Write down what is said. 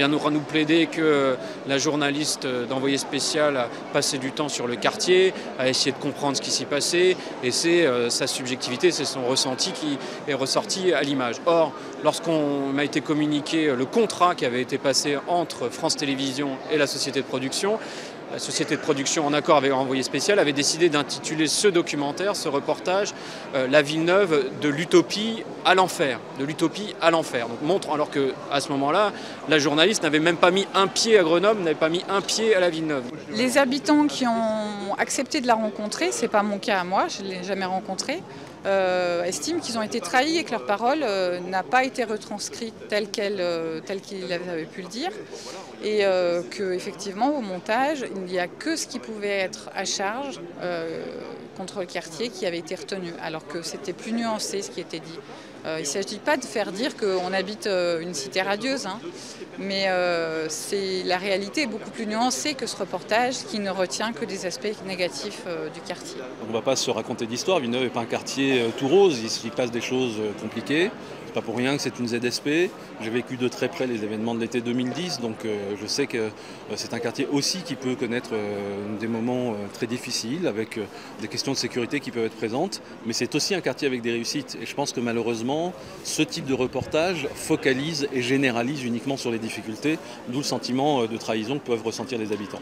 vient nous plaider que la journaliste d'Envoyé spécial a passé du temps sur le quartier, a essayé de comprendre ce qui s'y passait, et c'est sa subjectivité, c'est son ressenti qui est ressorti à l'image. Or, lorsqu'on m'a été communiqué le contrat qui avait été passé entre France Télévisions et la société de production, la société de production, en accord avec Envoyé spécial, avait décidé d'intituler ce documentaire, ce reportage, La Villeneuve de l'utopie à l'enfer. De l'utopie à l'enfer. Donc montre, alors qu'à ce moment-là, la journaliste n'avait même pas mis un pied à Grenoble, n'avait pas mis un pied à la Villeneuve. Les habitants qui ont accepté de la rencontrer, c'est pas mon cas à moi, je ne l'ai jamais rencontrée, estiment qu'ils ont été trahis et que leur parole n'a pas été retranscrite telle qu'ils avaient pu le dire, et qu'effectivement au montage il n'y a que ce qui pouvait être à charge contre le quartier qui avait été retenu, alors que c'était plus nuancé ce qui était dit. Il ne s'agit pas de faire dire qu'on habite une cité radieuse, hein, mais la réalité est beaucoup plus nuancée que ce reportage qui ne retient que des aspects négatifs du quartier. On ne va pas se raconter d'histoire, Villeneuve n'est pas un quartier tout rose, il s'y passe des choses compliquées. C'est pas pour rien que c'est une ZSP. J'ai vécu de très près les événements de l'été 2010, donc je sais que c'est un quartier aussi qui peut connaître des moments très difficiles, avec des questions de sécurité qui peuvent être présentes, mais c'est aussi un quartier avec des réussites. Et je pense que malheureusement, ce type de reportage focalise et généralise uniquement sur les difficultés, d'où le sentiment de trahison que peuvent ressentir les habitants.